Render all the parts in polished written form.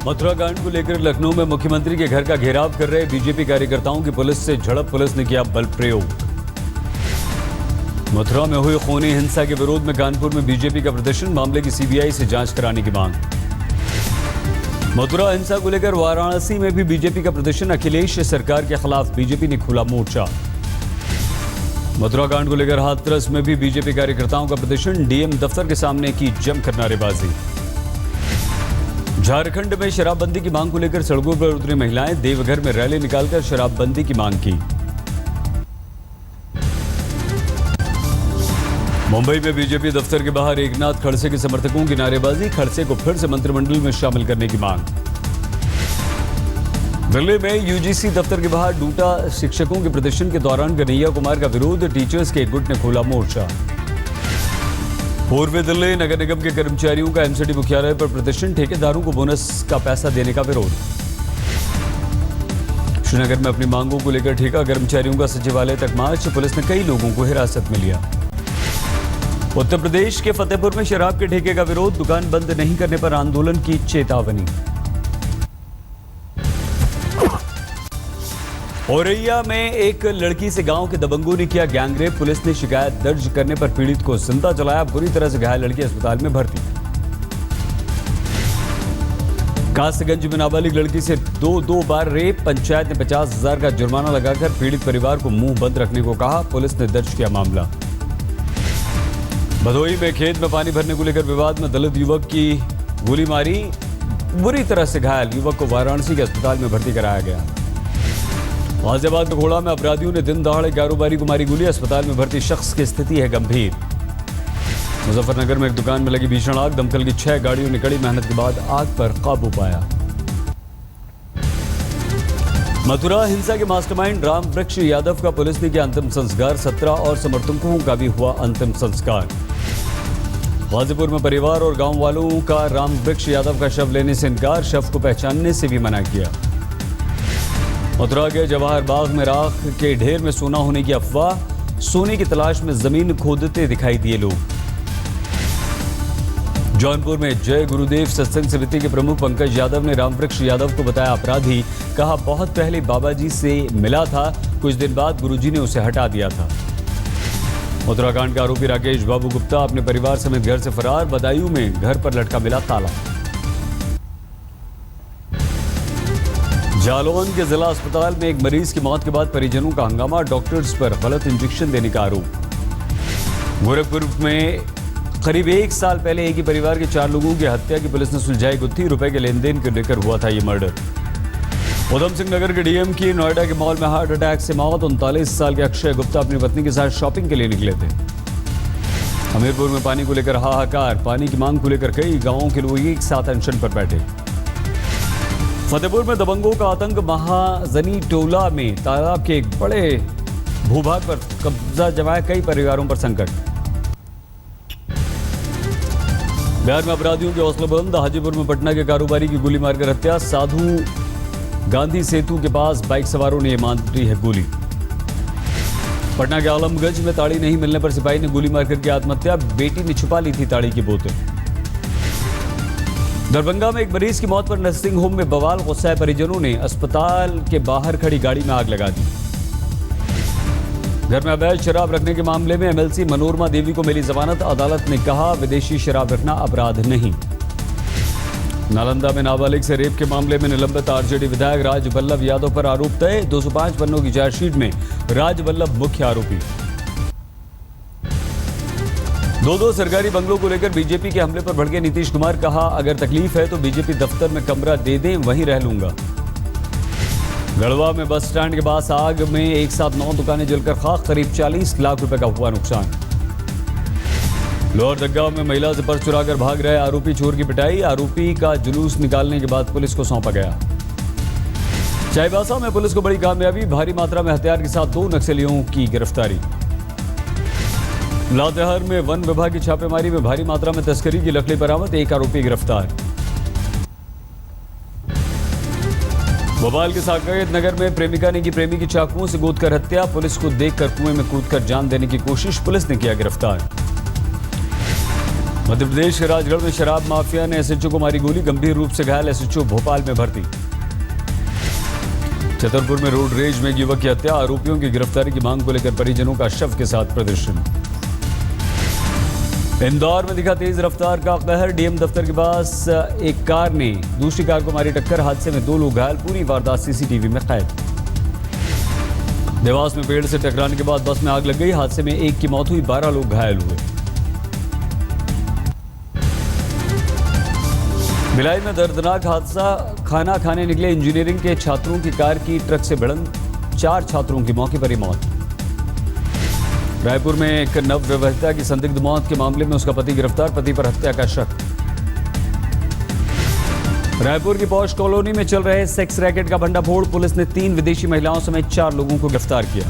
मथुरा कांड को लेकर लखनऊ में मुख्यमंत्री के घर का घेराव कर रहे बीजेपी कार्यकर्ताओं की पुलिस से झड़प, पुलिस ने किया बल प्रयोग। मथुरा में हुई खूनी हिंसा के विरोध में कानपुर में बीजेपी का प्रदर्शन, मामले की सीबीआई से जांच कराने की मांग। मथुरा हिंसा को लेकर वाराणसी में भी बीजेपी का प्रदर्शन, अखिलेश सरकार के खिलाफ बीजेपी ने खोला मोर्चा। मथुरा कांड को लेकर हाथरस में भी बीजेपी कार्यकर्ताओं का प्रदर्शन, डीएम दफ्तर के सामने की जमकर नारेबाजी। झारखंड में शराबबंदी की मांग को लेकर सड़कों पर उतरी महिलाएं, देवघर में रैली निकालकर शराबबंदी की मांग की। मुंबई में बीजेपी दफ्तर के बाहर एकनाथ खड़से के समर्थकों की नारेबाजी, खड़से को फिर से मंत्रिमंडल में शामिल करने की मांग। दिल्ली में यूजीसी दफ्तर के बाहर डूटा शिक्षकों के प्रदर्शन के दौरान कन्हैया कुमार का विरोध, टीचर्स के एक गुट ने खोला मोर्चा। पूर्वी दिल्ली नगर निगम के कर्मचारियों का एमसीडी मुख्यालय पर प्रदर्शन, ठेकेदारों को बोनस का पैसा देने का विरोध। श्रीनगर में अपनी मांगों को लेकर ठेका कर्मचारियों का सचिवालय तक मार्च, पुलिस ने कई लोगों को हिरासत में लिया। उत्तर प्रदेश के फतेहपुर में शराब के ठेके का विरोध, दुकान बंद नहीं करने पर आंदोलन की चेतावनी। औरैया में एक लड़की से गांव के दबंगों ने किया गैंगरेप, पुलिस ने शिकायत दर्ज करने पर पीड़ित को जिंदा जलाया, बुरी तरह से घायल लड़की अस्पताल में भर्ती। कासगंज में नाबालिग लड़की से दो बार रेप, पंचायत ने 50,000 का जुर्माना लगाकर पीड़ित परिवार को मुंह बंद रखने को कहा, पुलिस ने दर्ज किया मामला। भदोही में खेत में पानी भरने को लेकर विवाद में दलित युवक की गोली मारी, बुरी तरह से घायल युवक को वाराणसी के अस्पताल में भर्ती कराया गया। गाजियाबाद के घोड़ा में अपराधियों ने दिन दहाड़े कारोबारी को मारी गोली, अस्पताल में भर्ती शख्स की स्थिति है गंभीर। मुजफ्फरनगर में एक दुकान में लगी भीषण आग, दमकल की 6 गाड़ियों ने कड़ी मेहनत के बाद आग पर काबू पाया। मथुरा हिंसा के मास्टरमाइंड रामवृक्ष यादव का पुलिस ने किया अंतिम संस्कार, 17 और समर्थकों का भी हुआ अंतिम संस्कार। गाजीपुर में परिवार और गांव वालों का रामवृक्ष यादव का शव लेने से इनकार, शव को पहचानने से भी मना किया। मथुरा के जवाहर बाग में राख के ढेर में सोना होने की अफवाह, सोने की तलाश में जमीन खोदते दिखाई दिए लोग। जौनपुर में जय गुरुदेव सत्संग समिति के प्रमुख पंकज यादव ने रामवृक्ष यादव को बताया अपराधी, कहा बहुत पहले बाबा जी से मिला था, कुछ दिन बाद गुरुजी ने उसे हटा दिया था। मथुरा कांड का आरोपी राकेश बाबू गुप्ता अपने परिवार समेत घर से फरार, बदायूं में घर पर लटका मिला ताला। जालौन के जिला अस्पताल में एक मरीज की मौत के बाद परिजनों का हंगामा, डॉक्टर्स पर गलत इंजेक्शन देने का आरोप। गोरखपुर में करीब 1 साल पहले एक ही परिवार के 4 लोगों की हत्या की पुलिस ने सुलझाई गुत्थी, रुपए के लेन देन को लेकर हुआ था ये मर्डर। उधम सिंह नगर के डीएम की नोएडा के मॉल में हार्ट अटैक से मौत, 39 साल के अक्षय गुप्ता अपनी पत्नी के साथ शॉपिंग के लिए निकले थे। हमीरपुर में पानी को लेकर हाहाकार, पानी की मांग को लेकर कई गांवों के लोग एक साथ अनशन पर बैठे। फतेहपुर में दबंगों का आतंक, महाजनी टोला में तालाब के एक बड़े भूभाग पर कब्जा जमाया, कई परिवारों पर संकट। बिहार में अपराधियों के हौसला बुलंद, हाजीपुर में पटना के कारोबारी की गोली मारकर हत्या, साधु गांधी सेतु के पास बाइक सवारों ने मारी है गोली। पटना के आलमगंज में ताड़ी नहीं मिलने पर सिपाही ने गोली मारकर की आत्महत्या, बेटी ने छुपा ली थी ताड़ी की बोतल। दरभंगा में एक मरीज की मौत पर नर्सिंग होम में बवाल, गुस्साए परिजनों ने अस्पताल के बाहर खड़ी गाड़ी में आग लगा दी। घर में अवैध शराब रखने के मामले में एमएलसी मनोरमा देवी को मिली जमानत, अदालत ने कहा विदेशी शराब रखना अपराध नहीं। नालंदा में नाबालिग से रेप के मामले में निलंबित आरजेडी विधायक राजवल्लभ यादव पर आरोप तय, 205 पन्नों की चार्जशीट में राजवल्लभ मुख्य आरोपी। दो सरकारी बंगलों को लेकर बीजेपी के हमले पर भड़के नीतीश कुमार, कहा अगर तकलीफ है तो बीजेपी दफ्तर में कमरा दे दें, वहीं रह लूंगा। गढ़वा में बस स्टैंड के पास आग में एक साथ 9 दुकानें जलकर खाक, करीब 40 लाख रुपए का हुआ नुकसान। लोअर दग्गा में महिला से पर्स चुराकर भाग रहे आरोपी चोर की पिटाई, आरोपी का जुलूस निकालने के बाद पुलिस को सौंपा गया। चाईबासा में पुलिस को बड़ी कामयाबी, भारी मात्रा में हथियार के साथ 2 नक्सलियों की गिरफ्तारी। लातेहार में वन विभाग की छापेमारी में भारी मात्रा में तस्करी की लकड़ी बरामद, 1 आरोपी गिरफ्तार। भोपाल के साकेत नगर में प्रेमिका ने की प्रेमी की चाकुओं से गोदकर हत्या, पुलिस को देखकर कुएं में कूदकर जान देने की कोशिश, पुलिस ने किया गिरफ्तार। मध्य प्रदेश के राजगढ़ में शराब माफिया ने एसएचओ को मारी गोली, गंभीर रूप से घायल एसएचओ भोपाल में भर्ती। छतरपुर में रोड रेज में युवक की हत्या, आरोपियों की गिरफ्तारी की मांग को लेकर परिजनों का शव के साथ प्रदर्शन। इंदौर में दिखा तेज रफ्तार का कहर, डीएम दफ्तर के पास एक कार ने दूसरी कार को मारी टक्कर, हादसे में 2 लोग घायल, पूरी वारदात सीसीटीवी में कैद। देवास में पेड़ से टकराने के बाद बस में आग लग गई, हादसे में 1 की मौत हुई, 12 लोग घायल हुए। भिलाई में दर्दनाक हादसा, खाना खाने निकले इंजीनियरिंग के छात्रों की कार की ट्रक से भिड़ंत, 4 छात्रों की मौके पर ही मौत। रायपुर में एक नवविवाहिता की संदिग्ध मौत के मामले में उसका पति गिरफ्तार, पति पर हत्या का शक। रायपुर की पॉश कॉलोनी में चल रहे सेक्स रैकेट का भंडाफोड़, पुलिस ने 3 विदेशी महिलाओं समेत 4 लोगों को गिरफ्तार किया।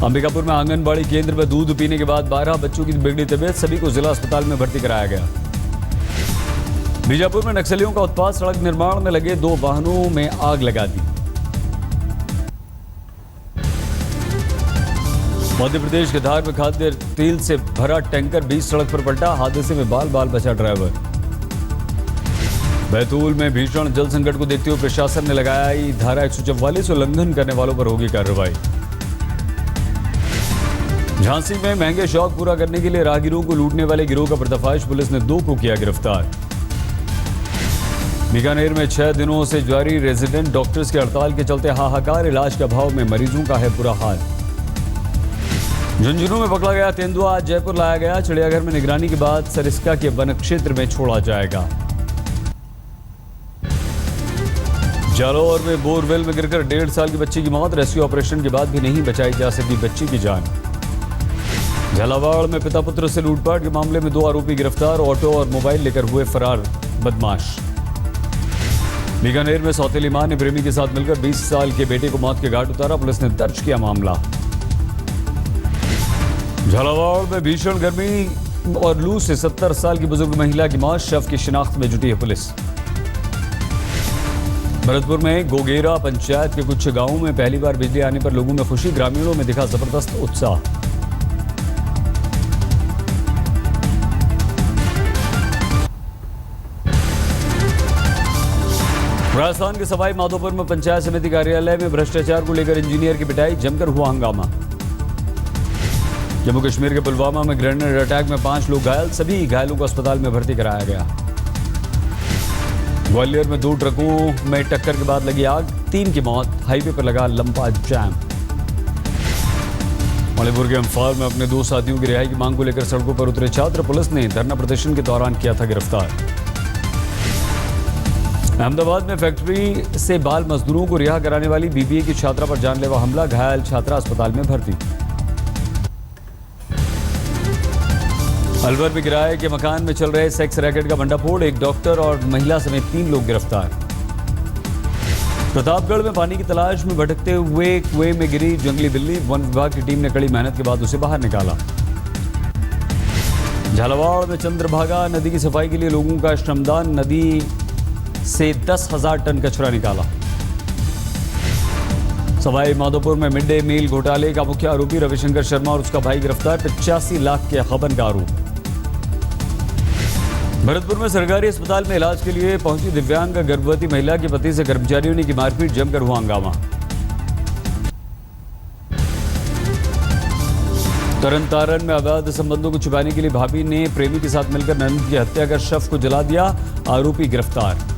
अंबिकापुर में आंगनबाड़ी केंद्र में दूध पीने के बाद 12 बच्चों की बिगड़ी तबीयत, सभी को जिला अस्पताल में भर्ती कराया गया। बीजापुर में नक्सलियों का उत्पात, सड़क निर्माण में लगे 2 वाहनों में आग लगा दी। मध्य प्रदेश के धार में खाद्य तेल से भरा टैंकर बीच सड़क पर पलटा, हादसे में बाल बाल बचा ड्राइवर। बैतूल में भीषण जल संकट को देखते हुए प्रशासन ने लगाई धारा 144, उल्लंघन करने वालों पर होगी कार्रवाई। झांसी में महंगे शौक पूरा करने के लिए राहगीरों को लूटने वाले गिरोह का पर्दाफाश, पुलिस ने 2 को किया गिरफ्तार। बीकानेर में 6 दिनों से जारी रेजिडेंट डॉक्टर्स की हड़ताल के चलते हाहाकार, इलाज के अभाव में मरीजों का है बुरा हाल। झुंझुनू में पकड़ा गया तेंदुआ आज जयपुर लाया गया, चिड़ियाघर में निगरानी के बाद सरिस्का के वन क्षेत्र में छोड़ा जाएगा। जालौर में बोरवेल में गिरकर 1.5 साल की बच्ची की मौत, रेस्क्यू ऑपरेशन के बाद भी नहीं बचाई जा सकी बच्ची की जान। झालावाड़ में पिता पुत्र से लूटपाट के मामले में 2 आरोपी गिरफ्तार, ऑटो और मोबाइल लेकर हुए फरार बदमाश। बीकानेर में सौतेली मां ने प्रेमी के साथ मिलकर 20 साल के बेटे को मौत के घाट उतारा, पुलिस ने दर्ज किया मामला। झालावाड़ में भीषण गर्मी और लू से 70 साल की बुजुर्ग महिला की मौत, शव की शिनाख्त में जुटी है पुलिस। भरतपुर में गोगेरा पंचायत के कुछ गांवों में पहली बार बिजली आने पर लोगों में खुशी, ग्रामीणों में दिखा जबरदस्त उत्साह। राजस्थान के सवाई माधोपुर में पंचायत समिति कार्यालय में भ्रष्टाचार को लेकर इंजीनियर की पिटाई, जमकर हुआ हंगामा। जम्मू कश्मीर के पुलवामा में ग्रेनेड अटैक में 5 लोग घायल, सभी घायलों को अस्पताल में भर्ती कराया गया। ग्वालियर में 2 ट्रकों में टक्कर के बाद लगी आग, 3 की मौत, हाईवे पर लगा लंबा जाम। मणिपुर के इम्फाल में अपने 2 साथियों की रिहाई की मांग को लेकर सड़कों पर उतरे छात्र, पुलिस ने धरना प्रदर्शन के दौरान किया था गिरफ्तार। अहमदाबाद में फैक्ट्री से बाल मजदूरों को रिहा कराने वाली बीबीए की छात्रा पर जानलेवा हमला, घायल छात्रा अस्पताल में भर्ती। अलवर में किराए के मकान में चल रहे सेक्स रैकेट का भंडाफोड़, एक डॉक्टर और महिला समेत 3 लोग गिरफ्तार। प्रतापगढ़ में पानी की तलाश में भटकते हुए कुएं में गिरी जंगली बिल्ली, वन विभाग की टीम ने कड़ी मेहनत के बाद उसे बाहर निकाला। झालावाड़ में चंद्रभागा नदी की सफाई के लिए लोगों का श्रमदान, नदी से 10,000 टन कचरा निकाला। सवाई माधोपुर में मिड डे मील घोटाले का मुख्य आरोपी रविशंकर शर्मा और उसका भाई गिरफ्तार, 85 लाख के गबन का आरोप। भरतपुर में सरकारी अस्पताल में इलाज के लिए पहुंची दिव्यांग गर्भवती महिला के पति से कर्मचारियों ने की मारपीट, जमकर हुआ हंगामा। तरन में अवैध संबंधों को छुपाने के लिए भाभी ने प्रेमी के साथ मिलकर ननद की हत्या कर शव को जला दिया, आरोपी गिरफ्तार।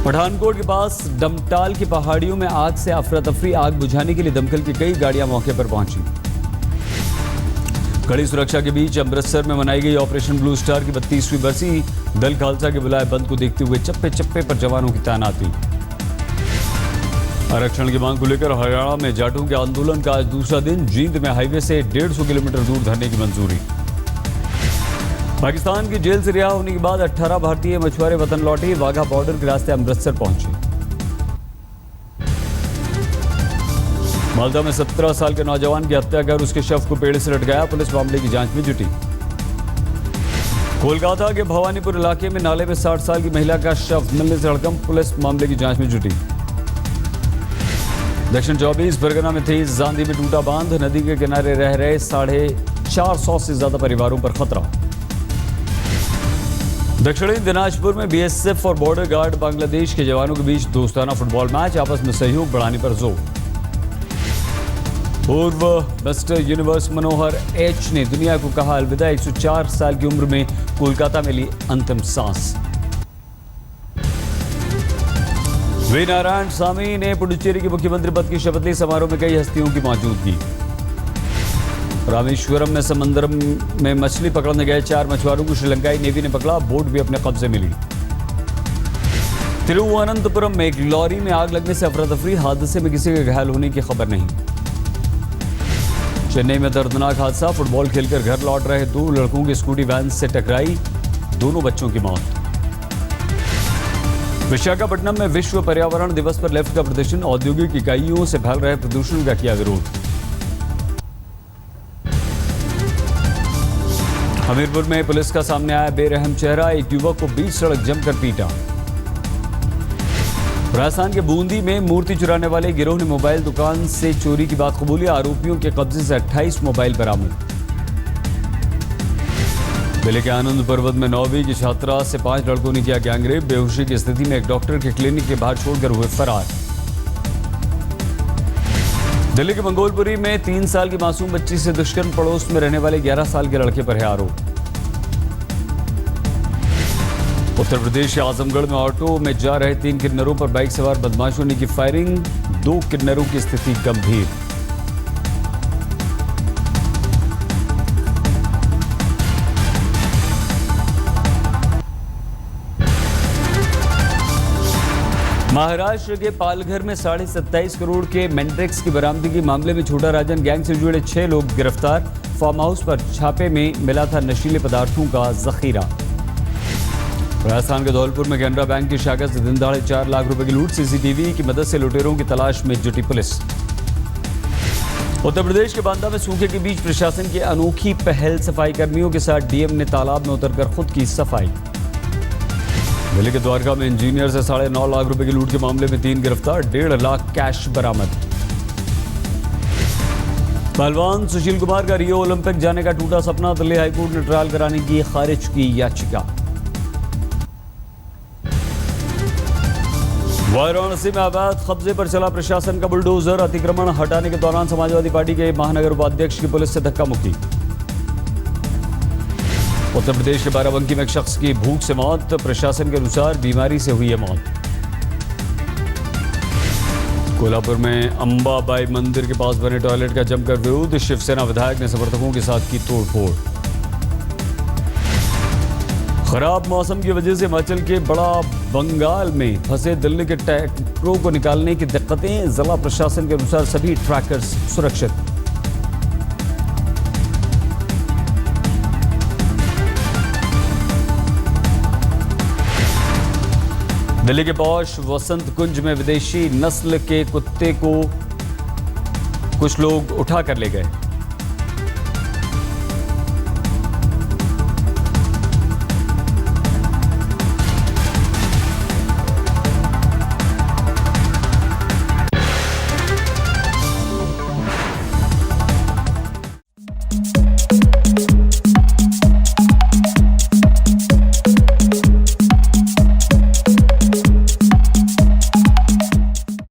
पठानकोट के पास डमटाल की पहाड़ियों में आग से अफरा तफरी, आग बुझाने के लिए दमकल की कई गाड़ियां मौके पर पहुंची। कड़ी सुरक्षा के बीच अमृतसर में मनाई गई ऑपरेशन ब्लू स्टार की 32वीं बरसी, दल खालसा के बुलाए बंद को देखते हुए चप्पे चप्पे पर जवानों की तैनाती। आरक्षण की मांग को लेकर हरियाणा में जाटों के आंदोलन का आज दूसरा दिन, जींद में हाईवे से 150 किलोमीटर दूर धरने की मंजूरी। पाकिस्तान की जेल से रिहा होने के बाद 18 भारतीय मछुआरे वतन लौटे, वाघा बॉर्डर के रास्ते अमृतसर पहुंचे। मालदा में 17 साल के नौजवान की हत्या कर उसके शव को पेड़ से लटकाया, पुलिस मामले की जांच में जुटी। कोलकाता के भवानीपुर इलाके में नाले में 60 साल की महिला का शव मिलने से हड़कंप, पुलिस मामले की जांच में जुटी। दक्षिण 24 परगना में तेज आंधी में टूटा बांध, नदी के किनारे रह रहे 450 से ज्यादा परिवारों पर खतरा। दक्षिणी दिनाजपुर में बीएसएफ और बॉर्डर गार्ड बांग्लादेश के जवानों के बीच दोस्ताना फुटबॉल मैच, आपस में सहयोग बढ़ाने पर जोर। पूर्व मिस्टर यूनिवर्स मनोहर एच ने दुनिया को कहा अलविदा, 104 साल की उम्र में कोलकाता में ली अंतिम सांस। वी नारायण स्वामी ने पुडुचेरी के मुख्यमंत्री पद की शपथ ली, समारोह में कई हस्तियों की मौजूदगी। रामेश्वरम में समंदर में मछली पकड़ने गए 4 मछुआरों को श्रीलंकाई नेवी ने पकड़ा, बोट भी अपने कब्जे में ली। तिरुवनंतपुरम में एक लॉरी में आग लगने से अफरा तफरी, हादसे में किसी के घायल होने की खबर नहीं। चेन्नई में दर्दनाक हादसा, फुटबॉल खेलकर घर लौट रहे 2 लड़कों की स्कूटी वैन से टकराई, दोनों बच्चों की मौत। विशाखापट्टनम में विश्व पर्यावरण दिवस पर लेफ्ट का प्रदर्शन, औद्योगिक इकाइयों से फैल रहे प्रदूषण का किया विरोध। हमीरपुर में पुलिस का सामने आया बेरहम चेहरा, एक युवक को बीच सड़क जमकर पीटा। राजस्थान के बूंदी में मूर्ति चुराने वाले गिरोह ने मोबाइल दुकान से चोरी की बात कबूली, आरोपियों के कब्जे से 28 मोबाइल बरामद। दिल्ली के आनंद पर्वत में 9वीं की छात्रा से 5 लड़कों ने किया गैंगरेप, बेहोशी की स्थिति में एक डॉक्टर के क्लिनिक के बाहर छोड़कर हुए फरार। दिल्ली के मंगोलपुरी में 3 साल की मासूम बच्ची से दुष्कर्म, पड़ोस में रहने वाले 11 साल के लड़के पर है आरोप। उत्तर प्रदेश के आजमगढ़ में ऑटो में जा रहे 3 किन्नरों पर बाइक सवार बदमाशों ने की फायरिंग, 2 किन्नरों की स्थिति गंभीर। महाराष्ट्र के पालघर में 27.5 करोड़ के मैंड्रेक्स की बरामदगी मामले में छोटा राजन गैंग से जुड़े 6 लोग गिरफ्तार, फार्म हाउस पर छापे में मिला था नशीले पदार्थों का जखीरा। राजस्थान के धौलपुर में कैनरा बैंक की शाखा से दिन दहाड़े 4 लाख रुपए की लूट, सीसीटीवी की मदद से लुटेरों की तलाश में जुटी पुलिस। उत्तर प्रदेश के बांदा में सूखे के बीच प्रशासन की अनोखी पहल, सफाई कर्मियों के साथ डीएम ने तालाब में उतरकर खुद की सफाई। दिल्ली के द्वारका में इंजीनियर से 9.5 लाख रुपए की लूट के मामले में 3 गिरफ्तार, 1.5 लाख कैश बरामद। पहलवान सुशील कुमार का रियो ओलंपिक जाने का टूटा सपना, दिल्ली हाईकोर्ट ने ट्रायल कराने की खारिज की याचिका। वाराणसी में अवैध कब्जे पर चला प्रशासन का बुलडोजर, अतिक्रमण हटाने के दौरान समाजवादी पार्टी के महानगर उपाध्यक्ष की पुलिस से धक्का मुक्की। उत्तर प्रदेश के बाराबंकी में एक शख्स की भूख से मौत, प्रशासन के अनुसार बीमारी से हुई है मौत। कोल्हापुर में अंबाबाई मंदिर के पास बने टॉयलेट का जमकर विरोध, शिवसेना विधायक ने समर्थकों के साथ की तोड़फोड़। खराब मौसम की वजह से हिमाचल के बड़ा बंगाल में फंसे दिल्ली के टैंकरों को निकालने की दिक्कतें, जिला प्रशासन के अनुसार सभी ट्रैकर्स सुरक्षित। दिल्ली के पौष वसंत कुंज में विदेशी नस्ल के कुत्ते को कुछ लोग उठा कर ले गए।